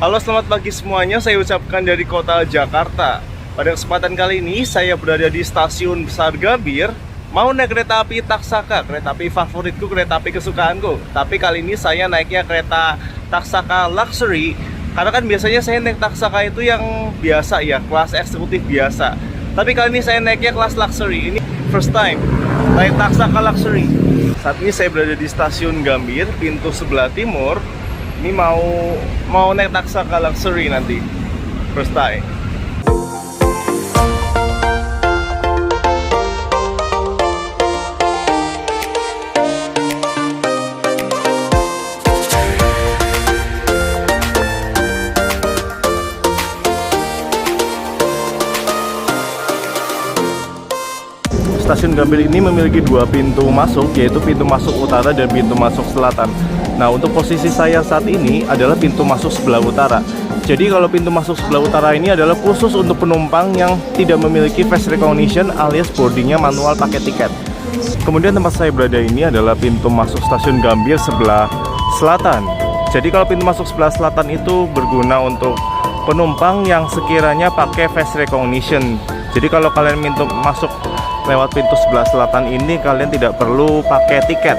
Halo, selamat pagi semuanya. Saya ucapkan dari kota Jakarta. Pada kesempatan kali ini saya berada di stasiun besar Gambir. Mau naik kereta api Taksaka, kereta api favoritku, kereta api kesukaanku. Tapi kali ini saya naiknya kereta Taksaka Luxury. Karena kan biasanya saya naik Taksaka itu yang biasa ya, kelas eksekutif biasa. Tapi kali ini saya naiknya kelas luxury. Ini first time naik Taksaka Luxury. Saat ini saya berada di stasiun Gambir, pintu sebelah timur. Ini mau naik Taksaka Luxury nanti, first time. Stasiun Gambir ini memiliki dua pintu masuk, yaitu pintu masuk utara dan pintu masuk selatan. Nah, untuk posisi saya saat ini adalah pintu masuk sebelah utara. Jadi kalau pintu masuk sebelah utara ini adalah khusus untuk penumpang yang tidak memiliki face recognition alias boardingnya manual pakai tiket. Kemudian tempat saya berada ini adalah pintu masuk stasiun Gambir sebelah selatan. Jadi kalau pintu masuk sebelah selatan itu berguna untuk penumpang yang sekiranya pakai face recognition. Jadi kalau kalian masuk lewat pintu sebelah selatan ini, kalian tidak perlu pakai tiket.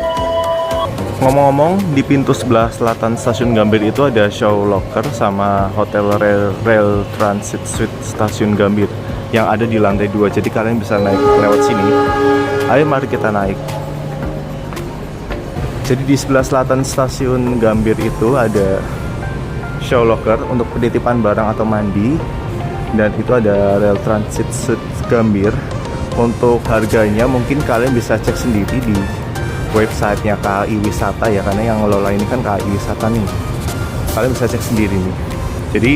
Ngomong-ngomong, di pintu sebelah selatan stasiun Gambir itu ada show locker sama hotel rail transit suite stasiun Gambir yang ada di lantai 2. Jadi kalian bisa naik lewat sini. Ayo mari kita naik. Jadi di sebelah selatan stasiun Gambir itu ada show locker untuk penitipan barang atau mandi. Dan itu ada rail transit suite Gambir. Untuk harganya mungkin kalian bisa cek sendiri di websitenya KAI Wisata ya, karena yang ngelola ini kan KAI Wisata nih. Kalian bisa cek sendiri nih. Jadi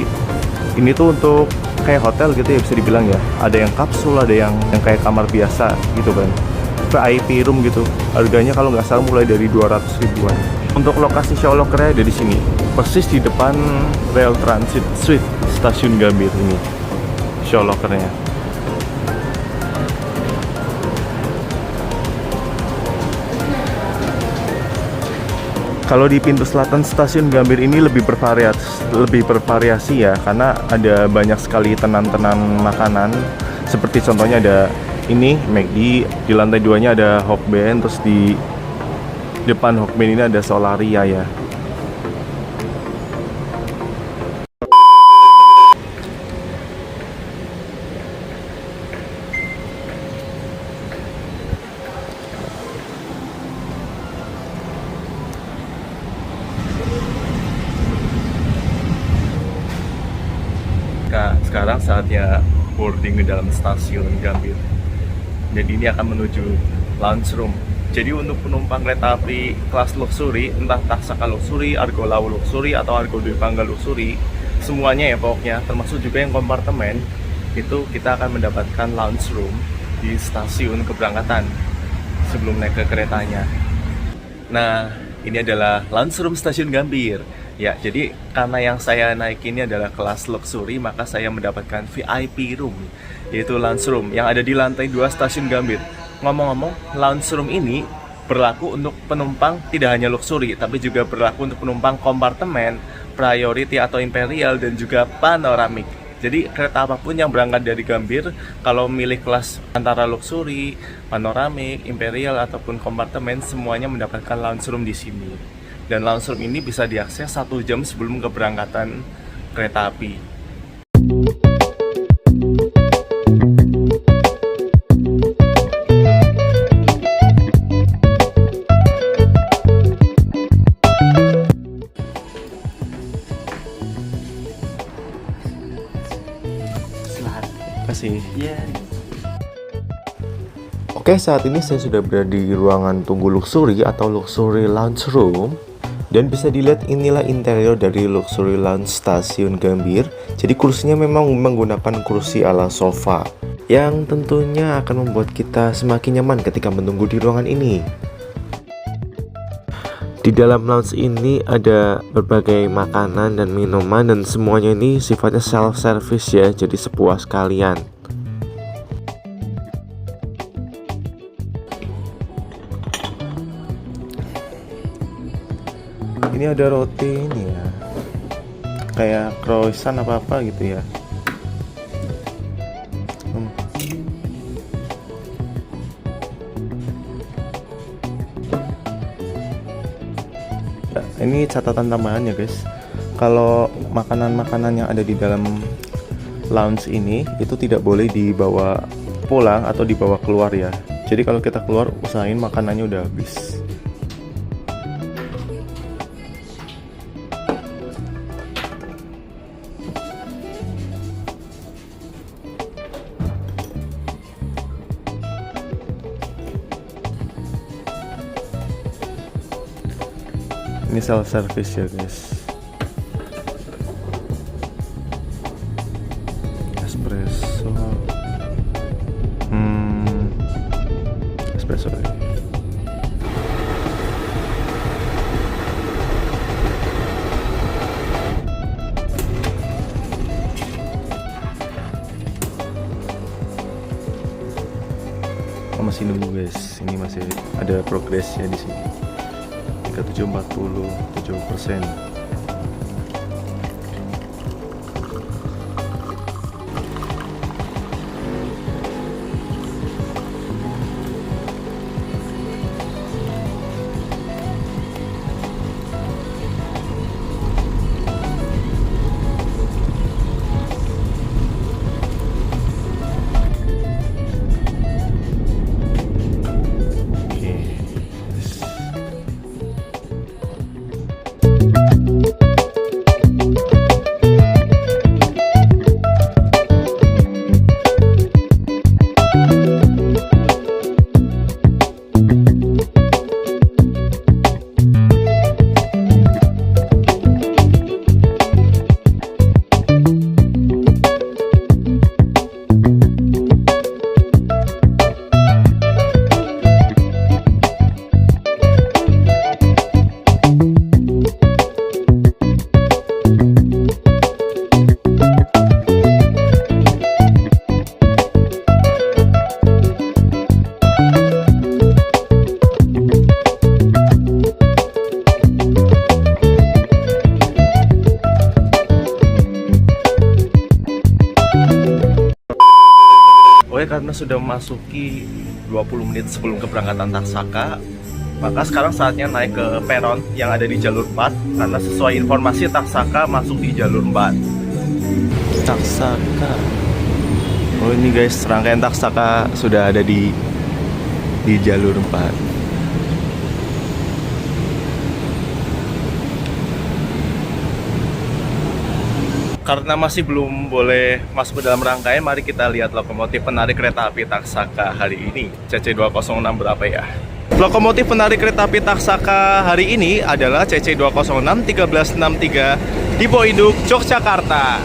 ini tuh untuk kayak hotel gitu ya, bisa dibilang ya. Ada yang kapsul, ada yang kayak kamar biasa gitu kan, VIP room gitu. Harganya kalau nggak salah mulai dari 200 ribuan. Untuk lokasi show locker-nya ada di sini, persis di depan Rail Transit Suite stasiun Gambir ini show locker-nya. Kalau di pintu selatan stasiun Gambir ini lebih bervariasi ya, karena ada banyak sekali tenan-tenan makanan. Seperti contohnya ada ini McD, di lantai 2-nya ada Hokben, terus di depan Hokben ini ada Solaria ya. Sekarang saatnya boarding ke dalam stasiun Gambir. Jadi ini akan menuju lounge room. Jadi untuk penumpang kereta api kelas luxury, entah Taksaka Luxury, Argo Lawu Luxury, atau Argo Dwi Pangga Luxury, semuanya ya pokoknya, termasuk juga yang kompartemen, itu kita akan mendapatkan lounge room di stasiun keberangkatan sebelum naik ke keretanya. Nah, ini adalah lounge room stasiun Gambir. Ya, jadi karena yang saya naik ini adalah kelas luxury, maka saya mendapatkan VIP room, yaitu lounge room yang ada di lantai 2 stasiun Gambir. Ngomong-ngomong, lounge room ini berlaku untuk penumpang tidak hanya luxury, tapi juga berlaku untuk penumpang kompartemen, priority atau imperial, dan juga panoramic. Jadi kereta apapun yang berangkat dari Gambir, kalau milih kelas antara luxury, panoramic, imperial, ataupun kompartemen, semuanya mendapatkan lounge room di sini. Dan lounge room ini bisa diakses 1 jam sebelum keberangkatan kereta api. Terima kasih. Oke, saat ini saya sudah berada di ruangan tunggu luxury atau luxury lounge room. Dan bisa dilihat inilah interior dari luxury lounge stasiun Gambir. Jadi kursinya memang menggunakan kursi ala sofa, yang tentunya akan membuat kita semakin nyaman ketika menunggu di ruangan ini. Di dalam lounge ini ada berbagai makanan dan minuman, dan semuanya ini sifatnya self service ya, jadi sepuas kalian. Ini ada roti ini ya. kayak croissant apa gitu ya. Ini catatan tambahan ya guys, kalau makanan-makanan yang ada di dalam lounge ini itu tidak boleh dibawa pulang atau dibawa keluar ya. Jadi kalau kita keluar usahain makanannya udah habis. Ini self service ya guys. Espresso. Espresso ya. Oh, masih nunggu guys. Ini masih ada progresnya di sini. 37,47%. Karena sudah memasuki 20 menit sebelum keberangkatan Taksaka, maka sekarang saatnya naik ke peron yang ada di jalur 4, karena sesuai informasi Taksaka masuk di jalur 4. Taksaka. Oh ini guys, rangkaian Taksaka sudah ada di jalur 4. Karena masih belum boleh masuk ke dalam rangkaian, mari kita lihat lokomotif penarik kereta api Taksaka hari ini. CC206 berapa ya? Lokomotif penarik kereta api Taksaka hari ini adalah CC206 1363 Dipo Induk, Yogyakarta.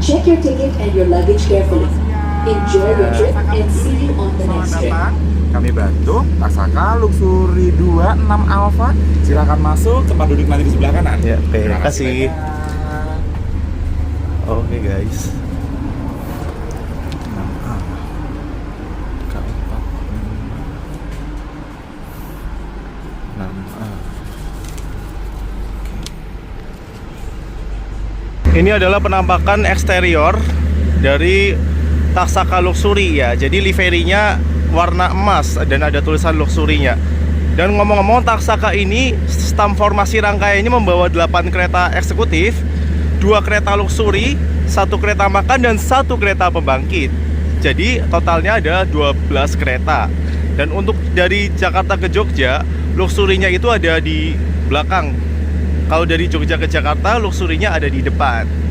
Check your ticket and your luggage carefully. Enjoy your trip and see you on the next trip. Kami bantu Taksaka Luxury 26 Alpha. Silakan masuk, tempat duduk nanti di sebelah kanan. Ya, terima kasih. Oke guys. 6A. K4. 6A. Ini adalah penampakan eksterior dari Taksaka Luxury ya. Jadi liverinya warna emas dan ada tulisan luxury-nya. Dan ngomong-ngomong, Taksaka ini stamp formasi rangkaiannya membawa 8 kereta eksekutif, 2 kereta luxury, 1 kereta makan dan 1 kereta pembangkit. Jadi totalnya ada 12 kereta. Dan untuk dari Jakarta ke Jogja, luxury-nya itu ada di belakang. Kalau dari Jogja ke Jakarta, luxury-nya ada di depan.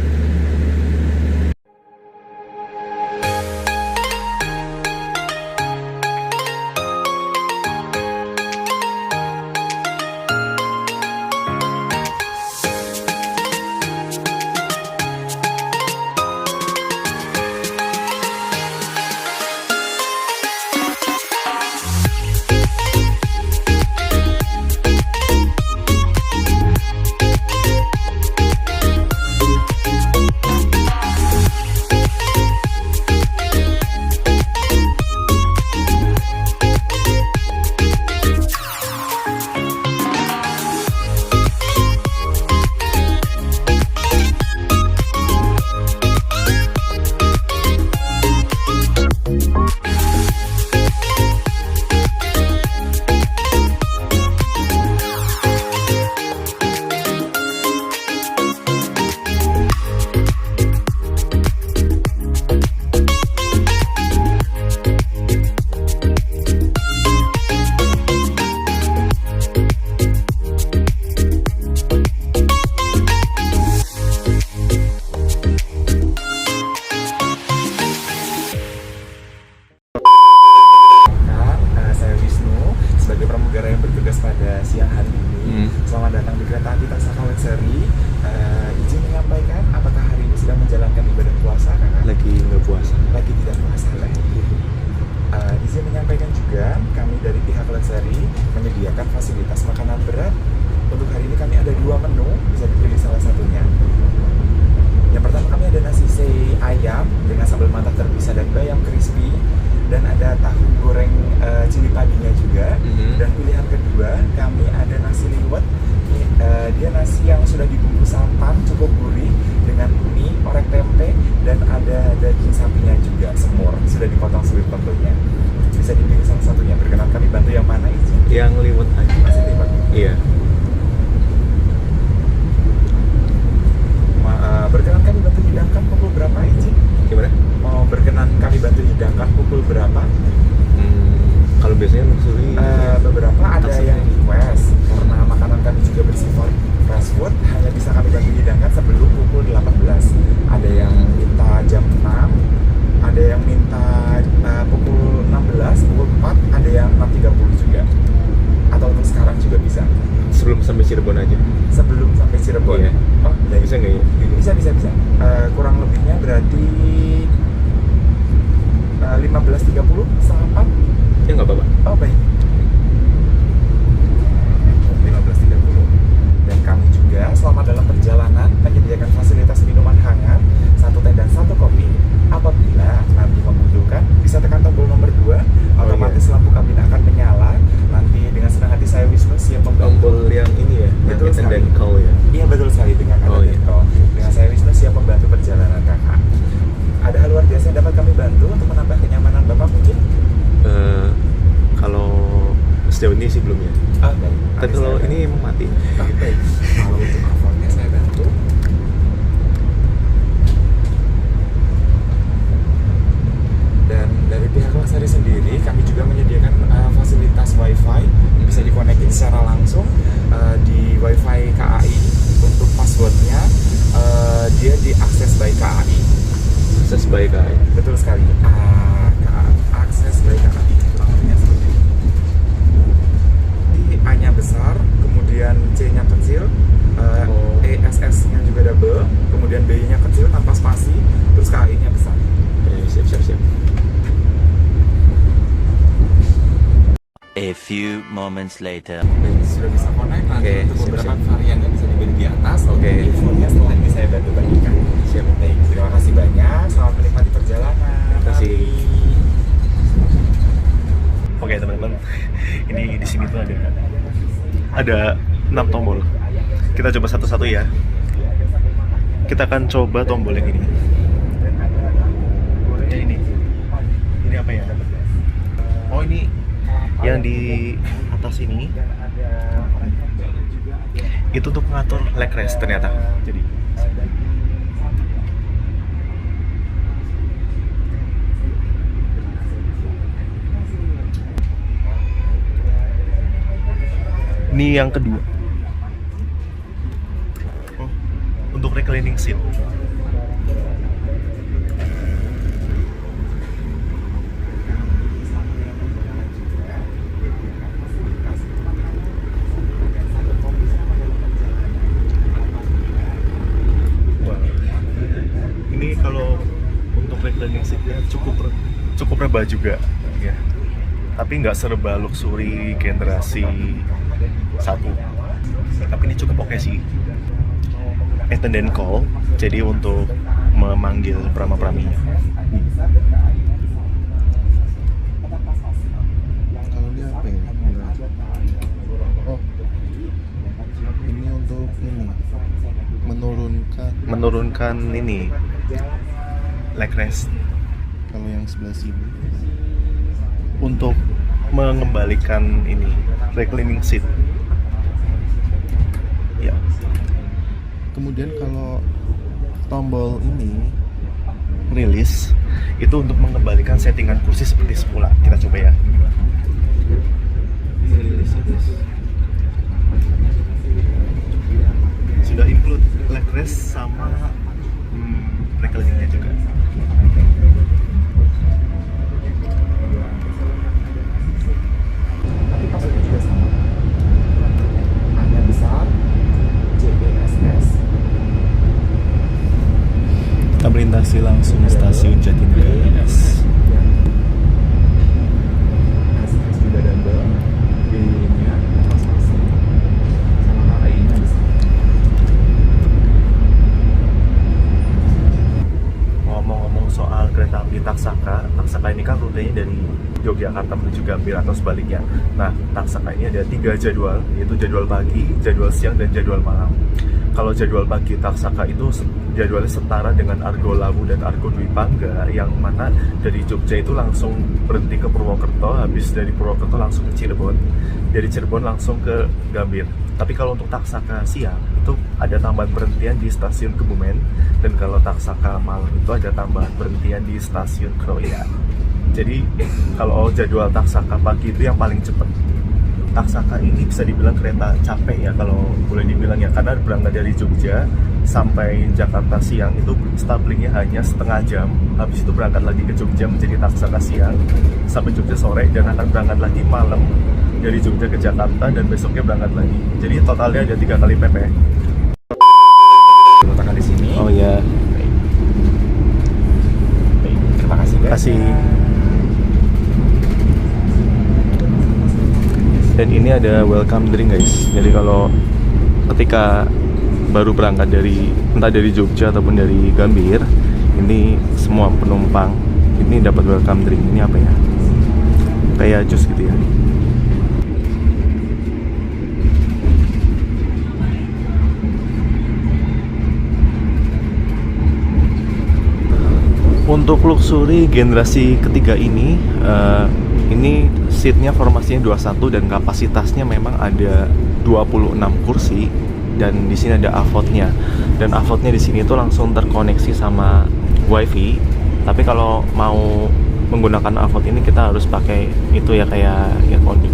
sebagai pramugara yang bertugas pada siang hari ini. Selamat datang di kereta api Taksaka Luxury. Izin menyampaikan, apakah hari ini sedang menjalankan ibadah puasa, Kakak? Lagi nggak puasa. Lagi tidak puasa lagi. Izin menyampaikan juga, kami dari pihak Luxury menyediakan fasilitas makanan berat. Untuk hari ini kami ada 2 menu, bisa dipilih salah satunya. Yang pertama kami ada nasi sei ayam dengan sambal mata terpisah dan bayam crispy, dan ada tahu goreng cili padinya juga. Dan pilihan kedua kami ada nasi liwet. Dia nasi yang sudah dibungkus santan cukup gurih dengan mie, orek tempe, dan ada daging sapinya juga semur, sudah dipotong suwir tentunya. Bisa dipilih salah satunya. Berkenan kami bantu yang mana, izin? Yang liwet aja. Masih liwet? Iya. Berkenan kami bantu hidangkan pukul berapa, izin? Gimana? Mau berkenan kami bantu hidangkan pukul berapa? Kalau biasanya luxury Beberapa ada Taksaka. yang request karena makanan kami juga bersifat fast food, hanya bisa kami bantu hidangkan sebelum pukul 18. Ada yang minta jam 6, ada yang minta pukul 16, pukul 4, ada yang 6.30 juga. Atau untuk sekarang juga bisa. sebelum sampai Cirebon aja. Sebelum sampai Cirebon. Iya. Oh, baik. Bisa nggak ya? Bisa. Kurang lebihnya berarti 15.30 sampai 4. Ya nggak apa-apa. Oh, baik. 15.30. Dan kami juga selama dalam perjalanan menyediakan fasilitas minuman hangat, 1 teh dan 1 kopi. Apabila nanti membutuhkan, bisa tekan tombol nomor 2, otomatis lampu kabin akan menyala. Nanti dengan senang hati saya Wisnu siap membantu. Tombol yang ini ya, Betul yang sekali. attendant call ya. Iya, betul sekali, dengan ada Oh, iya. call. Dengan saya Wisnu siap membantu perjalanan Kakak. Ada hal luar biasa yang dapat kami bantu untuk menambah kenyamanan Bapak mungkin? Kalau sejauh ini sih belum ya. Baik. Tapi kalau ini emang mati. Baik. Kalau untuk covernya saya bantu. Dan dari pihak Luxury sendiri, kami juga menyediakan fasilitas WiFi, bisa dikonekin secara langsung di WiFi KAI. Untuk passwordnya dia diakses by KAI. Akses baik aja. Betul sekali. Akses by KAI. Kurang lebihnya seperti itu. Di A-nya besar, kemudian C-nya kecil, ESS-nya juga double, kemudian B-nya kecil tanpa spasi, terus KAI-nya besar. Siap. A few moments later. Sudah bisa connect nanti Oke, untuk beberapa siap. varian yang bisa dibeli di atas. Oke. Infonya setelah ini saya bantu bagikan. Siap. Baik, terima kasih banyak. Selamat menikmati perjalanan. Terima kasih. Mari. Oke teman-teman, ini di sini tuh ada 6 tombol. Kita coba satu-satu ya. Kita akan coba tombol yang ini. Ya ini apa ya? Oh ini yang di atas ini itu untuk mengatur leg rest ternyata. Jadi ini yang kedua. Untuk reclining seat. Ini kalau untuk reclining seatnya cukup rebah juga ya, tapi nggak serba luxury generasi 1, tapi ini cukup oke sih. Attendant call, jadi untuk memanggil prama-praminya. Kalau dia apa ini? Enggak. Oh, ini untuk ini menurunkan ini leg rest. kalau yang sebelah sini. Untuk mengembalikan ini reclining seat. Ya. Kemudian kalau tombol ini Rilis itu untuk mengembalikan settingan kursi seperti semula. Kita coba ya. Sudah include leg rest sama recliningnya juga. Tapi passwordnya rutenya dari Yogyakarta menuju Gambir atau sebaliknya. Nah, Taksaka ini ada 3 jadwal, yaitu jadwal pagi, jadwal siang, dan jadwal malam. Kalau jadwal pagi Taksaka itu jadwalnya setara dengan Argo Lawu dan Argo Dwi Pangga, yang mana dari Jogja itu langsung berhenti ke Purwokerto, habis dari Purwokerto langsung ke Cirebon, dari Cirebon langsung ke Gambir. Tapi kalau untuk Taksaka siang itu ada tambahan berhentian di stasiun Kebumen, dan kalau Taksaka malam itu ada tambahan berhentian di stasiun Kroya. Jadi kalau jadwal Taksaka pagi itu yang paling cepat. Taksaka ini bisa dibilang kereta capek ya kalau boleh dibilang ya, karena berangkat dari Jogja sampai Jakarta siang itu stablingnya hanya setengah jam. Habis itu berangkat lagi ke Jogja menjadi Taksaka siang sampai Jogja sore, dan akan berangkat lagi malam dari Jogja ke Jakarta, dan besoknya berangkat lagi. Jadi totalnya ada 3 kali PP. Letakkan di sini. Oh ya, Terima kasih guys. kasih. Dan ini ada welcome drink guys. Jadi kalau ketika baru berangkat dari entah dari Jogja ataupun dari Gambir, ini semua penumpang ini dapat welcome drink. Ini apa ya? Kayak jus gitu ya. Untuk luxury generasi ketiga ini seatnya formasinya 21 dan kapasitasnya memang ada 26 kursi, dan di sini ada AVOD-nya, dan AVOD-nya di sini tuh langsung terkoneksi sama WiFi. Tapi kalau mau menggunakan AVOD ini kita harus pakai itu ya, kayak earphone.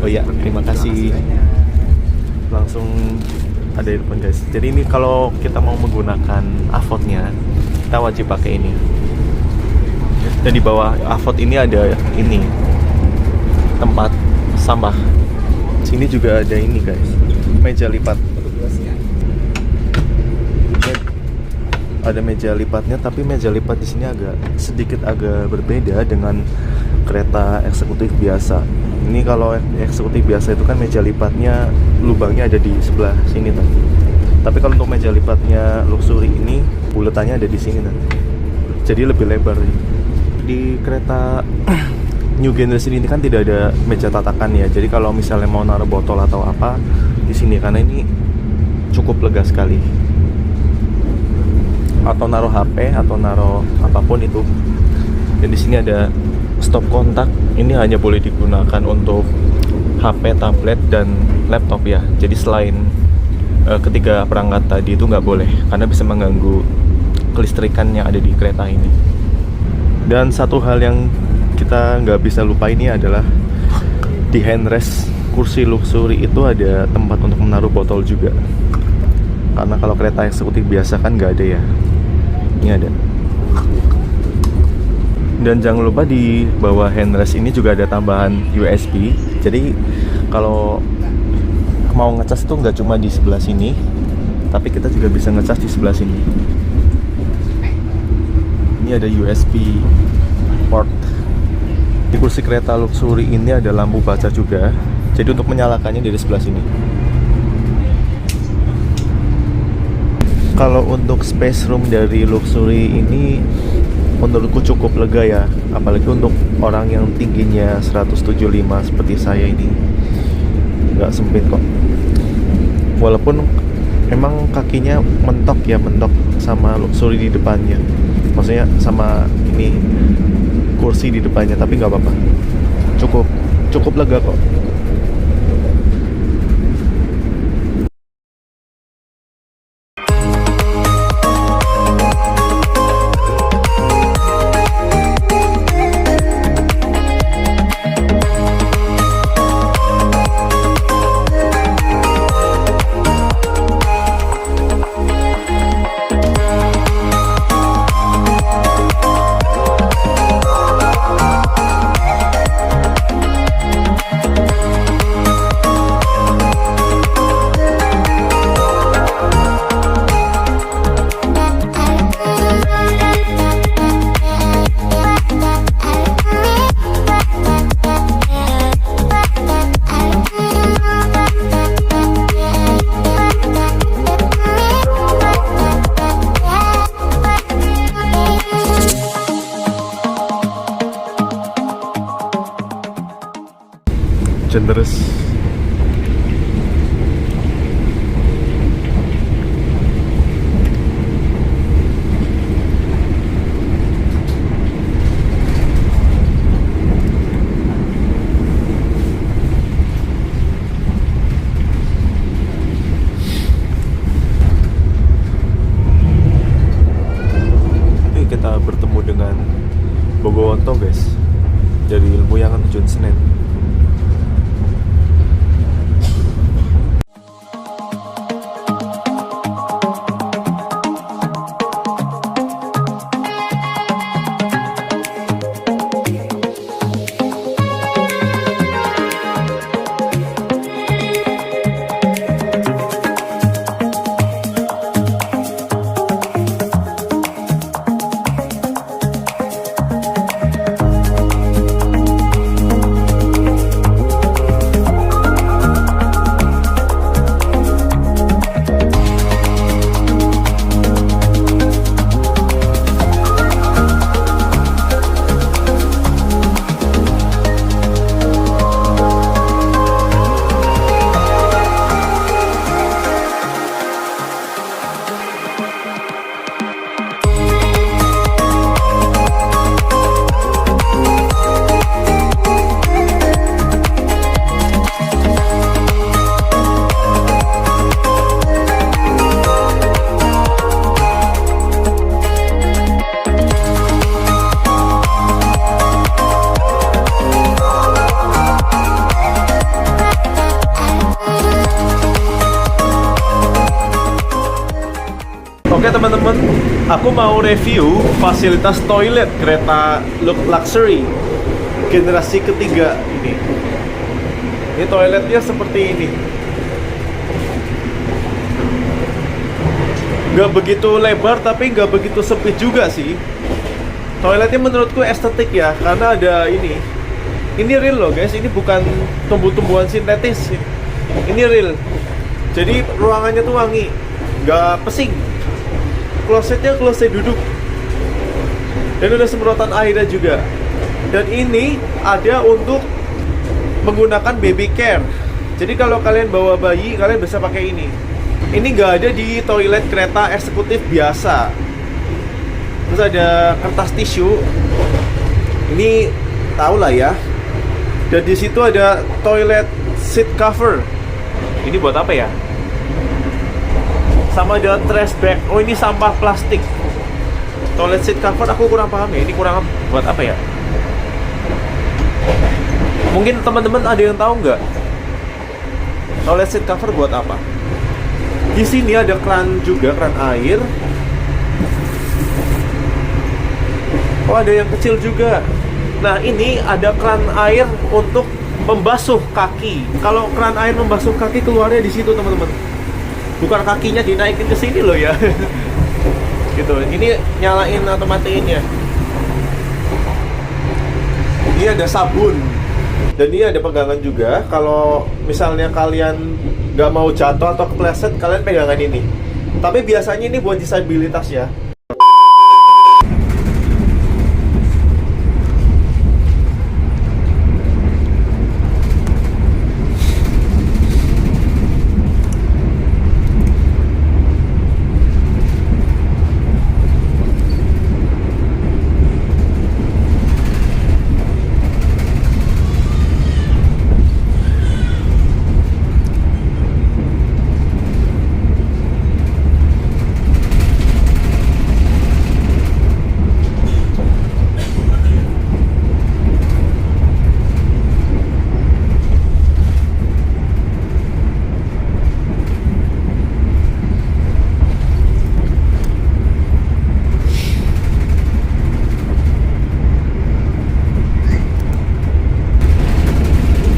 Oh iya, terima kasih. Langsung ada earphone guys. Jadi ini kalau kita mau menggunakan AVOD-nya, kita wajib pakai ini. Dan di bawah AVOD ini ada ini tempat sampah. Sini juga ada ini guys, meja lipat. Ada meja lipatnya, tapi meja lipat di sini sedikit agak berbeda dengan kereta eksekutif biasa. Ini kalau eksekutif biasa itu kan meja lipatnya lubangnya ada di sebelah sini tadi. Tapi kalau untuk meja lipatnya luxury ini buletannya ada di sini tadi. Jadi lebih lebar. Di kereta New Generation ini kan tidak ada meja tatakan ya. Jadi kalau misalnya mau naruh botol atau apa di sini, karena ini cukup lega sekali. Atau naruh HP atau naruh apapun itu. Dan di sini ada stop kontak. Ini hanya boleh digunakan untuk HP, tablet, dan laptop ya. Jadi selain ketiga perangkat tadi itu nggak boleh, karena bisa mengganggu kelistrikan yang ada di kereta ini. Dan satu hal yang kita nggak bisa lupa ini adalah di handrest kursi luxury itu ada tempat untuk menaruh botol juga. Karena kalau kereta eksekutif biasa kan nggak ada ya. Ini ada. Dan jangan lupa di bawah handrest ini juga ada tambahan USB. Jadi kalau mau ngecas itu nggak cuma di sebelah sini, tapi kita juga bisa ngecas di sebelah sini. Ini ada USB port. Di kursi kereta luxury ini ada lampu baca juga. Jadi untuk menyalakannya dari sebelah sini. Kalau untuk space room dari luxury ini menurutku cukup lega ya, apalagi untuk orang yang tingginya 175 seperti saya ini. Nggak sempit kok. Walaupun memang kakinya mentok sama luxury di depannya. Maksudnya sama ini kursi di depannya, tapi nggak apa-apa. Cukup lega kok. generous. Kita bertemu dengan Bogowonto guys, dari Ilmuyangan Tujuan Senen. Oke teman-teman, aku mau review fasilitas toilet kereta luxury generasi ketiga ini. Ini toiletnya seperti ini. Nggak begitu lebar tapi nggak begitu sempit juga sih. Toiletnya menurutku estetik ya, karena ada ini. Ini real loh guys, ini bukan tumbuh-tumbuhan sintetis. Ini real. Jadi ruangannya tuh wangi, nggak pesing. Klosetnya kloset duduk. Dan udah semprotan airnya juga. Dan ini ada untuk menggunakan baby care. Jadi kalau kalian bawa bayi, kalian bisa pakai ini. Ini nggak ada di toilet kereta eksekutif biasa. Terus ada kertas tisu. Ini tau lah ya. Dan di situ ada toilet seat cover. Ini buat apa ya? Sama ada trash bag. Oh ini sampah plastik. Toilet seat cover aku kurang paham ya. Ini kurang buat apa ya? Mungkin teman-teman ada yang tahu nggak? Toilet seat cover buat apa? Di sini ada kran juga, kran air. Oh ada yang kecil juga. Nah ini ada kran air untuk membasuh kaki. Kalau kran air membasuh kaki keluarnya di situ teman-teman. Bukan kakinya dinaikin ke sini loh ya. Gitu. Ini nyalain atau matiinnya. Ini ada sabun. Dan ini ada pegangan juga. Kalau misalnya kalian nggak mau jatuh atau kepleset, kalian pegangan ini. Tapi biasanya ini buat disabilitas ya.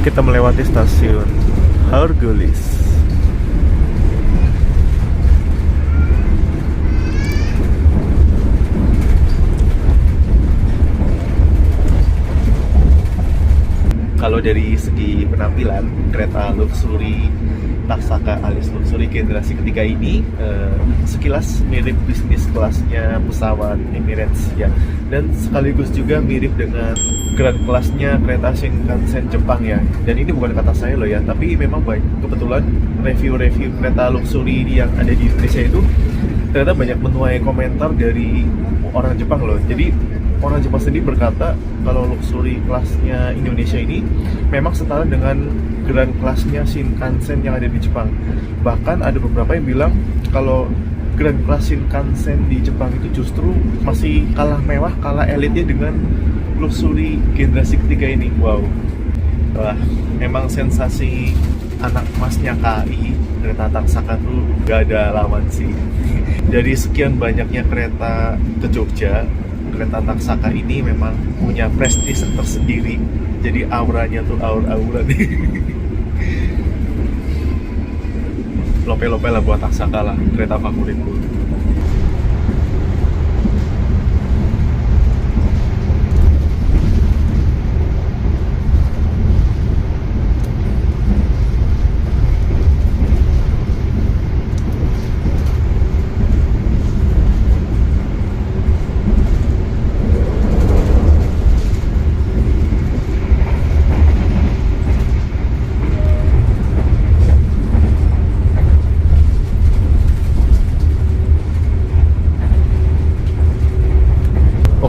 Kita melewati stasiun Hargulis. Kalau dari segi penampilan, kereta luxury Taksaka alias luxury generasi ketiga ini sekilas mirip bisnis kelasnya pesawat Emirates ya, dan sekaligus juga mirip dengan grand kelasnya kereta Shinkansen Jepang ya. Dan ini bukan kata saya loh ya, tapi memang kebetulan review-review kereta luxury yang ada di Indonesia itu ternyata banyak menuai komentar dari orang Jepang loh. Jadi orang Jepang sendiri berkata kalau luxury kelasnya Indonesia ini memang setara dengan grand kelasnya Shinkansen yang ada di Jepang. Bahkan ada beberapa yang bilang kalau grand kelas Shinkansen di Jepang itu justru masih kalah mewah, kalah elitnya dengan luxury generasi ketiga ini. Wow, wah, memang sensasi anak emasnya KAI, kereta Taksaka tuh gak ada lawan sih. Dari sekian banyaknya kereta ke Jogja, kereta Taksaka ini memang punya prestis tersendiri. Jadi auranya tuh aura nih. Lope-lope lah buat Taksaka lah, kereta favoritku.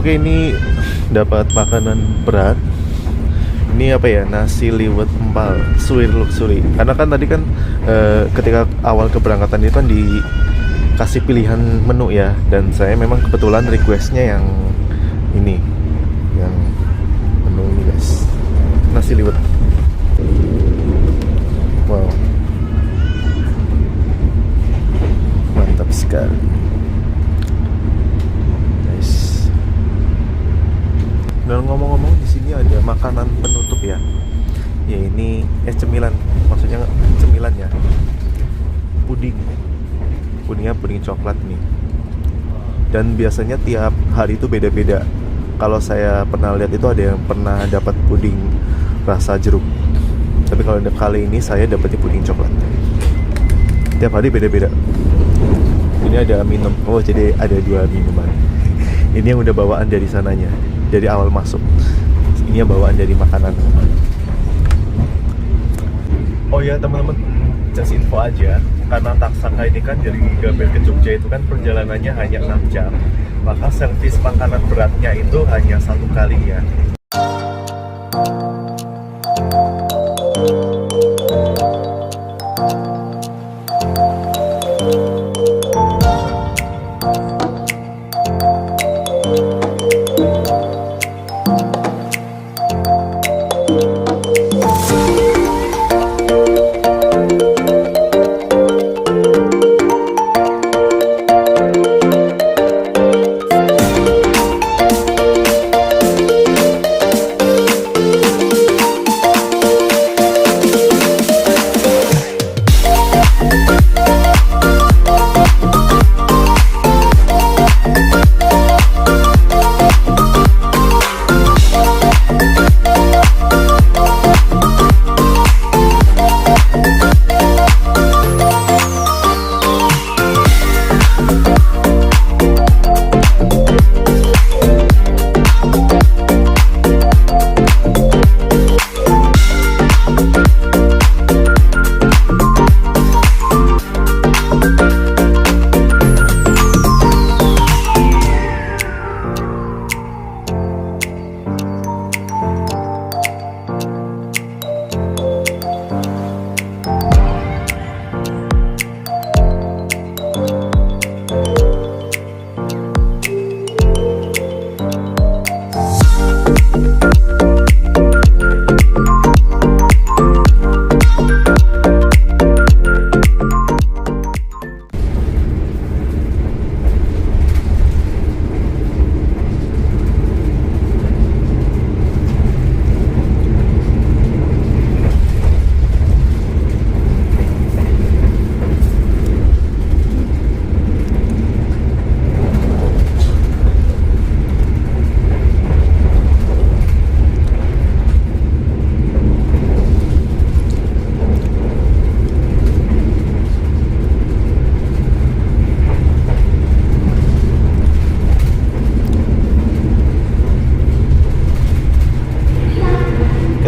Oke, ini dapat makanan berat. Ini apa ya? Nasi liwet empal, suwir luxury. Karena kan tadi kan ketika awal keberangkatan itu kan dikasih pilihan menu ya. Dan saya memang kebetulan requestnya yang ini, yang menu ini guys. Nasi liwet. Wow, mantap sekali. Dan ngomong-ngomong di sini ada makanan penutup ya. Ya ini cemilan, maksudnya cemilan ya. Puding. Pudingnya puding coklat nih. Dan biasanya tiap hari itu beda-beda. Kalau saya pernah lihat itu ada yang pernah dapat puding rasa jeruk. Tapi kalau kali ini saya dapatnya puding coklat. Tiap hari beda-beda. Ini ada minum. Oh, jadi ada 2 minuman. Ini yang udah bawaan dari sananya, dari awal masuk. Ini yang bawaan dari makanan. Oh ya teman-teman, just info aja, karena Taksaka ini kan dari Gambir ke Jogja itu kan perjalanannya hanya 6 jam, maka servis makanan beratnya itu hanya 1 kali ya.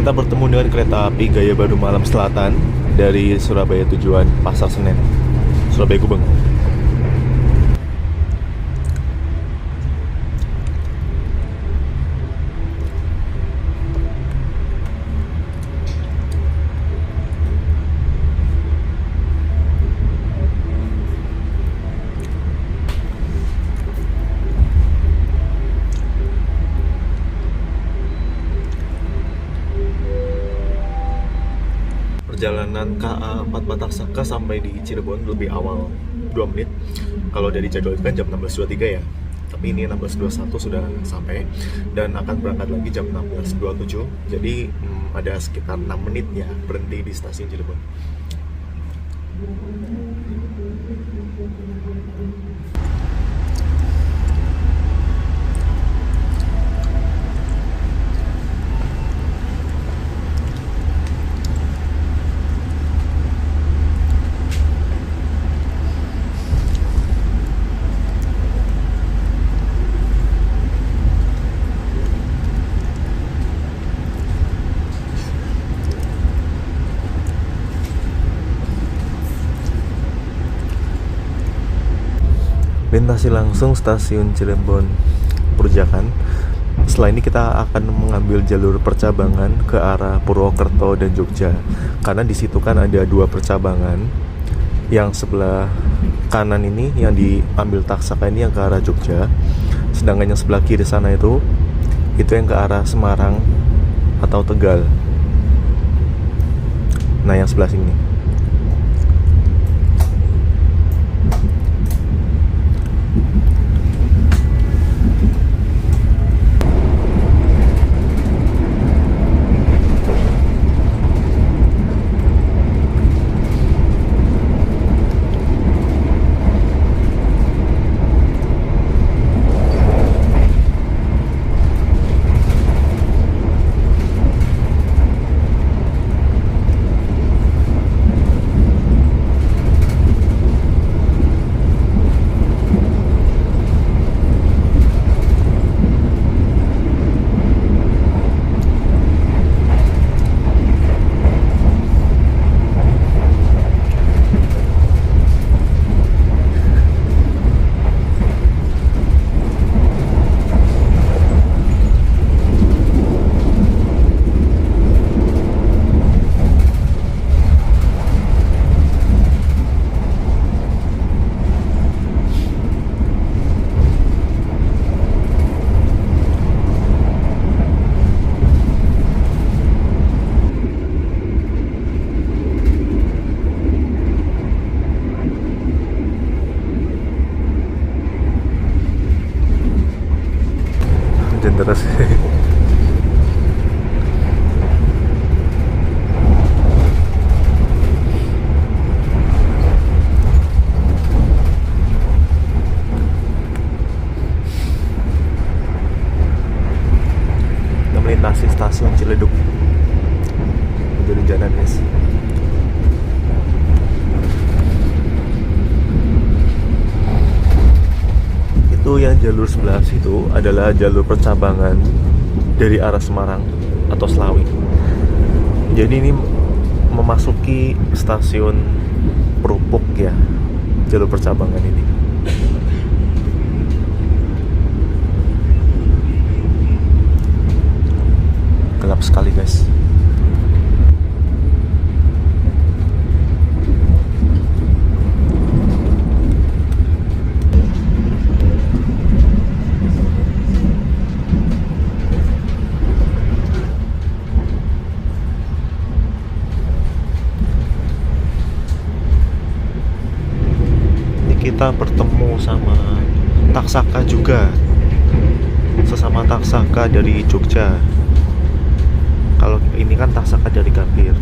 kita bertemu dengan kereta api Gaya Baru Malam Selatan dari Surabaya tujuan Pasar Senen, Surabaya Gubeng. Perjalanan KA 4 Bataksaka sampai di Cirebon lebih awal 2 menit. Kalau dari jadwal itu kan jam 16.23 ya. Tapi ini 16.21 sudah sampai dan akan berangkat lagi jam 16.27. Jadi ada sekitar 6 menit ya berhenti di stasiun Cirebon. Lintasi langsung stasiun Cirebon Perujakan. Setelah ini kita akan mengambil jalur percabangan ke arah Purwokerto dan Jogja. Karena di situ kan ada 2 percabangan. Yang sebelah kanan ini yang diambil Taksaka ini yang ke arah Jogja. Sedangkan yang sebelah kiri sana itu yang ke arah Semarang atau Tegal. Nah, yang sebelah sini. Terus kita melintasi stasiun Ciledug menuju Jalan guys. Itu yang jalur sebelah situ adalah jalur percabangan dari arah Semarang atau Slawi. Jadi ini memasuki stasiun Perupuk ya, jalur percabangan ini. Gelap sekali guys. Kita bertemu sama Taksaka juga, sesama Taksaka dari Jogja. Kalau ini kan Taksaka dari Gambir.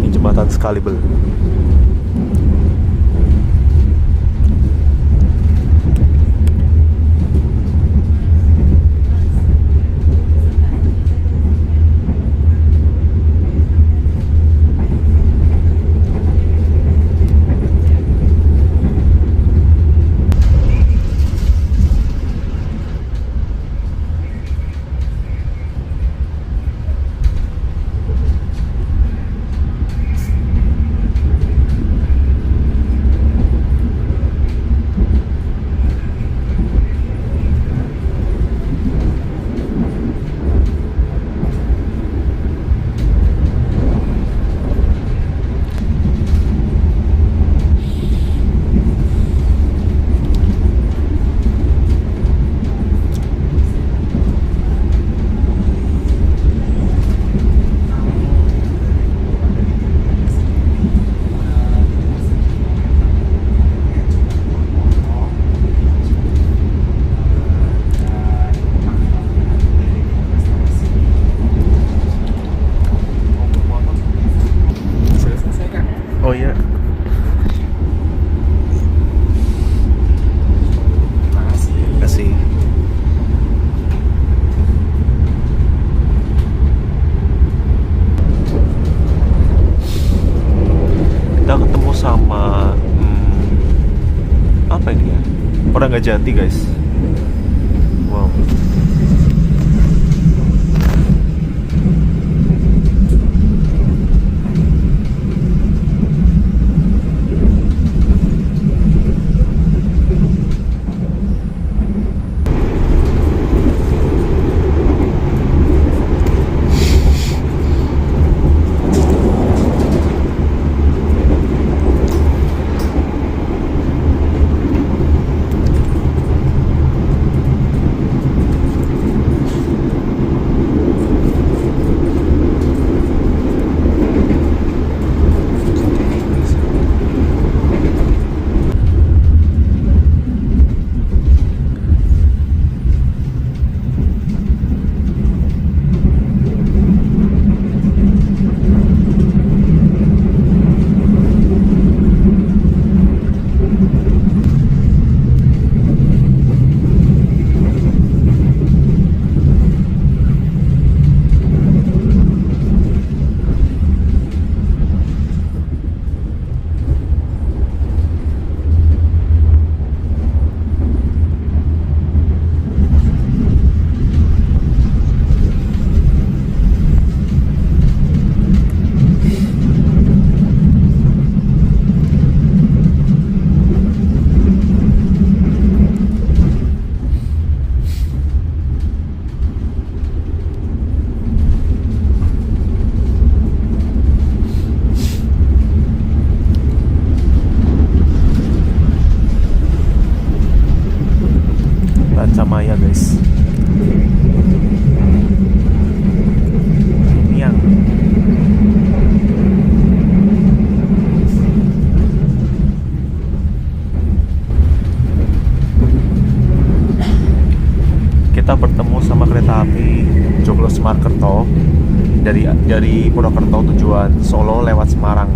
Ini jembatan Skalibel. Ranggajati guys. Wow. Rancamaya guys. Ini yang kita bertemu sama kereta api Joglo Semarkerto dari Purwokerto tujuan Solo lewat Semarang.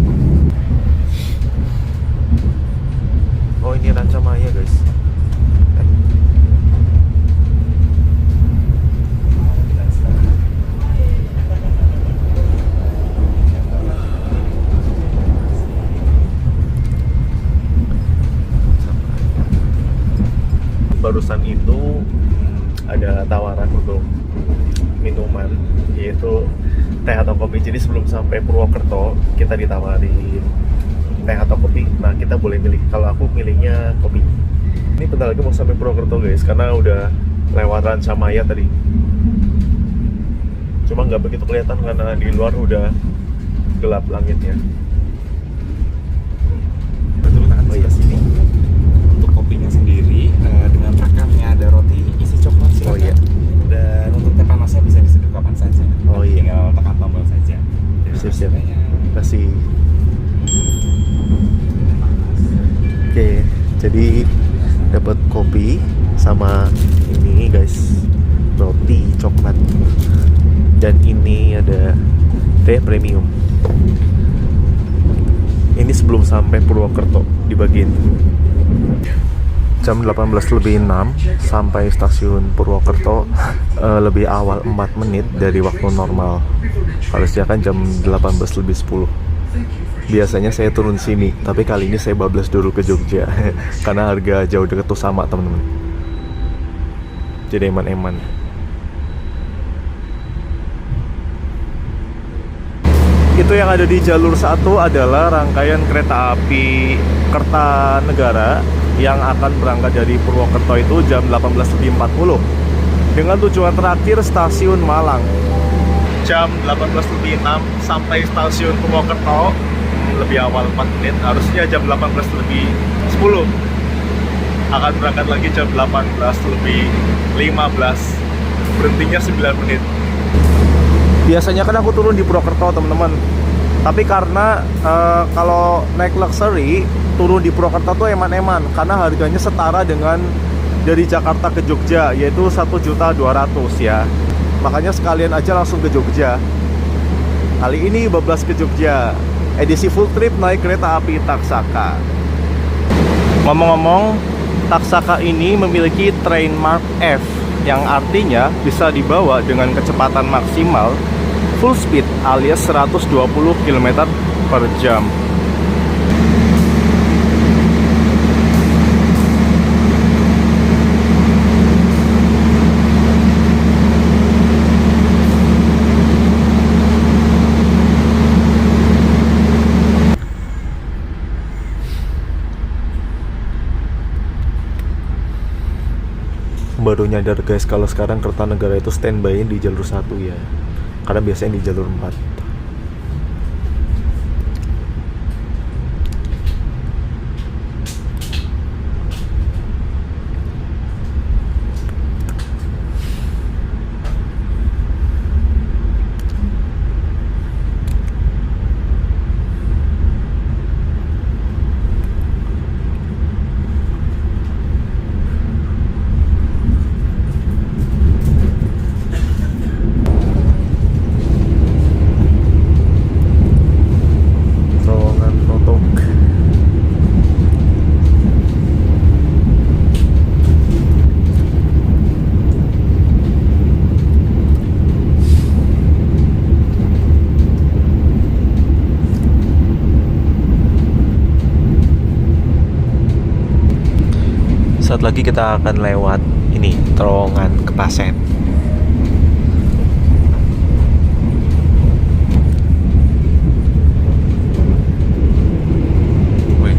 Oh ini Rancamaya guys. Barusan itu ada tawaran untuk minuman, yaitu teh atau kopi. Jadi sebelum sampai Purwokerto kita ditawarin teh atau kopi. Nah kita boleh milih. Kalau aku milihnya kopi. Ini bentar lagi mau sampai Purwokerto guys, karena udah lewat Rancamaya tadi. Cuma nggak begitu kelihatan karena di luar udah gelap langitnya. Betul tangan di sebelah sini. Untuk kopinya sendiri dengan rakamnya ada roti isi coklat silakan. Oh iya. Dan untuk teh panasnya bisa diseduh kapan saja. Oh iya. Tinggal tekan tombol saja. Siap-siap. Terima kasih. Oke, jadi dapat kopi sama ini guys, roti coklat. Dan ini ada teh premium. Ini sebelum sampai Purwokerto dibagiin. Jam 18.06 sampai stasiun Purwokerto, lebih awal 4 menit dari waktu normal. Harusnya kan jam 18.10. Biasanya saya turun sini, tapi kali ini saya bablas dulu ke Jogja karena harga jauh deket tuh sama teman-teman. Jadi eman-eman. Itu yang ada di jalur 1 adalah rangkaian kereta api Kertanegara yang akan berangkat dari Purwokerto itu jam 18.40 dengan tujuan terakhir stasiun Malang. Jam 18.06 sampai stasiun Purwokerto, lebih awal 4 menit, harusnya jam 18.10. Akan berangkat lagi jam 18.15, berhentinya 9 menit. Biasanya kan aku turun di Purwokerto teman-teman, tapi karena kalau naik luxury turun di Purwokerto tuh eman-eman karena harganya setara dengan dari Jakarta ke Jogja, yaitu 1.200.000 ya. Makanya sekalian aja langsung ke Jogja. Kali ini bablas ke Jogja, edisi full trip naik kereta api Taksaka. Ngomong-ngomong, Taksaka ini memiliki train mark F, yang artinya bisa dibawa dengan kecepatan maksimal full speed alias 120 km per jam. baru nyadar guys kalau sekarang Kertanegara itu standby di jalur 1 ya. Karena biasanya di jalur 4. Terowongan Notok. Saat lagi kita akan lewat ini terowongan Kepasen. Wih.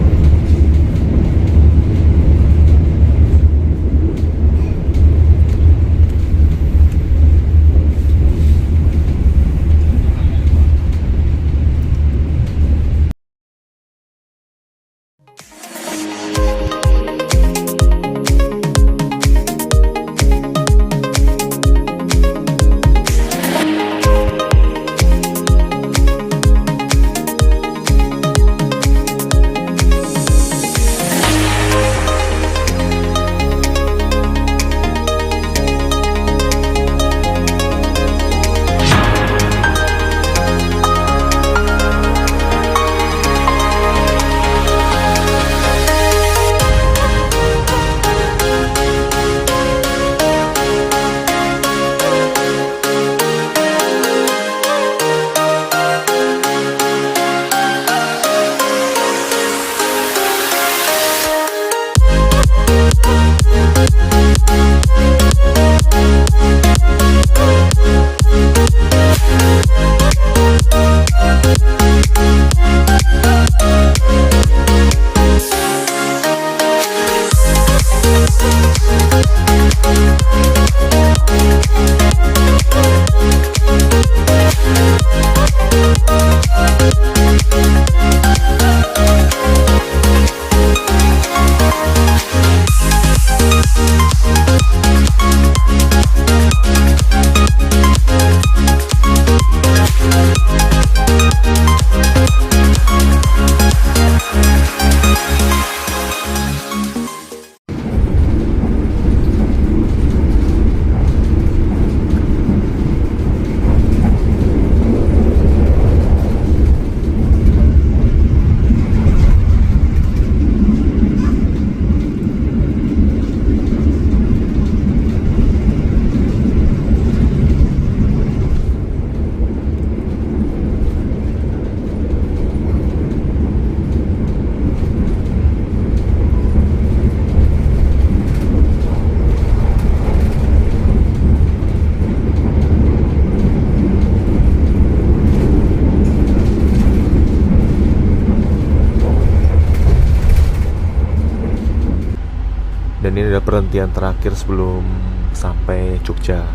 Dan ini adalah perhentian terakhir sebelum sampai Jogja.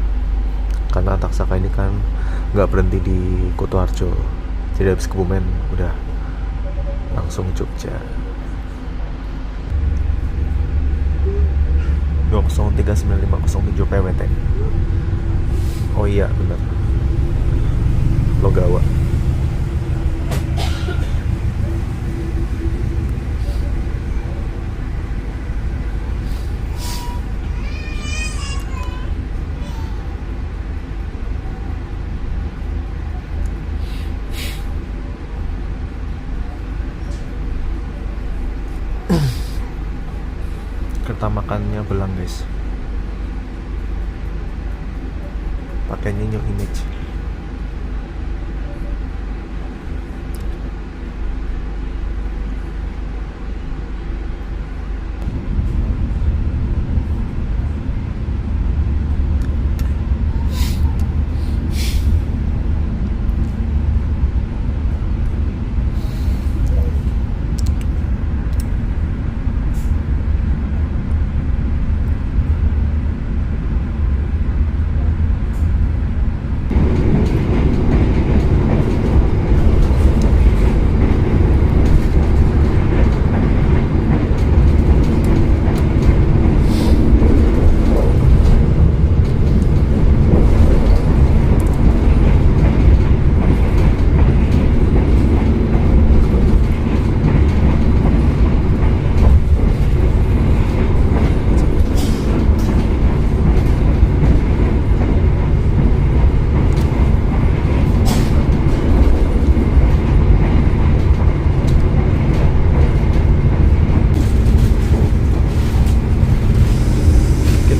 Karena Taksaka ini kan nggak berhenti di Kutoarjo. Jadi habis Kebumen udah langsung Jogja. 2039507 PWT. Oh iya benar. Logawa. Kerta makannya belang guys. Pakainya New Image.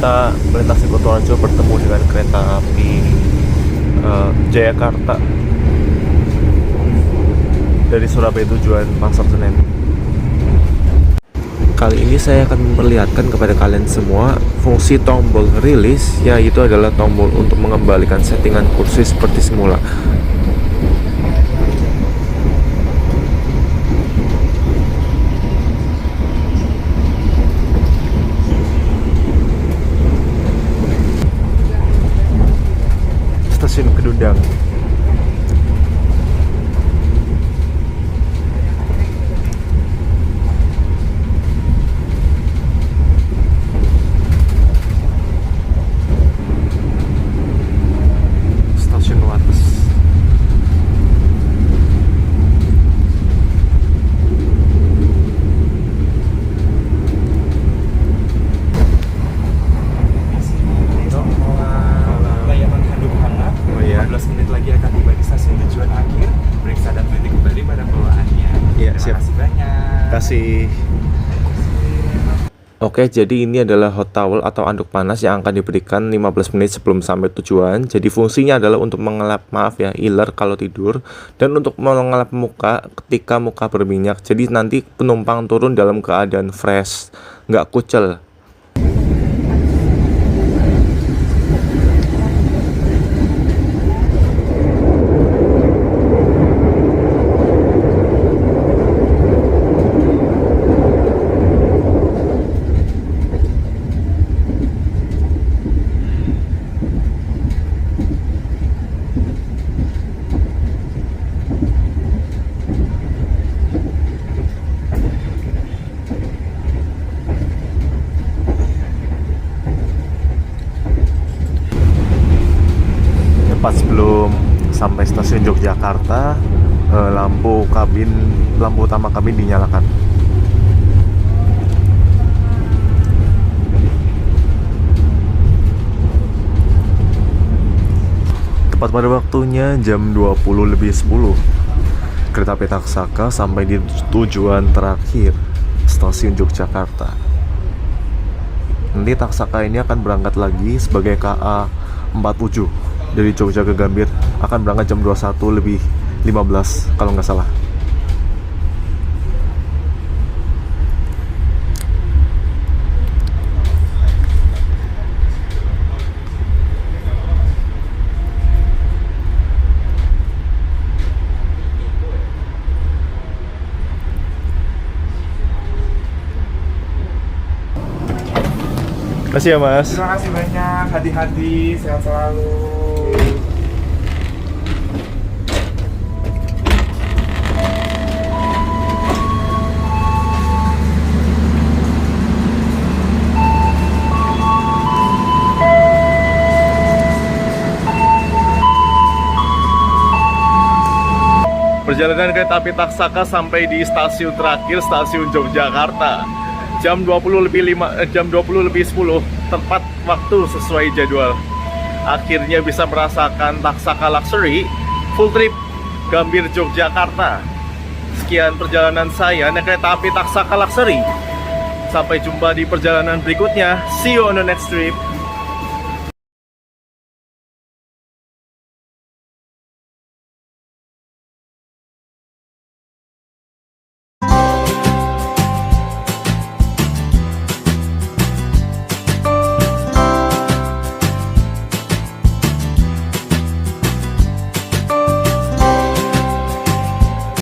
kita melintasi Kutoarjo bertemu dengan kereta api Jayakarta dari Surabaya tujuan Pasar Senen. Kali ini saya akan memperlihatkan kepada kalian semua fungsi tombol rilis, yaitu adalah tombol untuk mengembalikan settingan kursi seperti semula. Stasiun Kedundang. Stasiun Wates. Layanan handuk hangat. Oh iya. 15 menit lagi akan tiba di stasiun tujuan akhir. Periksa dan teliti kembali pada bawaannya. Iya, Terima siap. kasih banyak. Kasih. Oke, jadi ini adalah hot towel atau anduk panas yang akan diberikan 15 menit sebelum sampai tujuan. Jadi fungsinya adalah untuk mengelap, iler kalau tidur, dan untuk mengelap muka ketika muka berminyak. Jadi nanti penumpang turun dalam keadaan fresh, nggak kucel. Tepat sebelum sampai stasiun Yogyakarta, lampu utama kabin dinyalakan. Tepat pada waktunya jam 20:10, kereta api Taksaka sampai di tujuan terakhir, stasiun Yogyakarta. Nanti Taksaka ini akan berangkat lagi sebagai KA 47 dari Jogja ke Gambir, akan berangkat jam 21:15 kalau nggak salah. Makasih ya Mas. Terima kasih banyak. Hati-hati, sehat selalu. Perjalanan kereta api Taksaka sampai di stasiun terakhir, stasiun Yogyakarta. Jam 20:10, tepat waktu sesuai jadwal. Akhirnya bisa merasakan Taksaka Luxury full trip Gambir Yogyakarta. Sekian perjalanan saya naik kereta api Taksaka Luxury. Sampai jumpa di perjalanan berikutnya. See you on the next trip.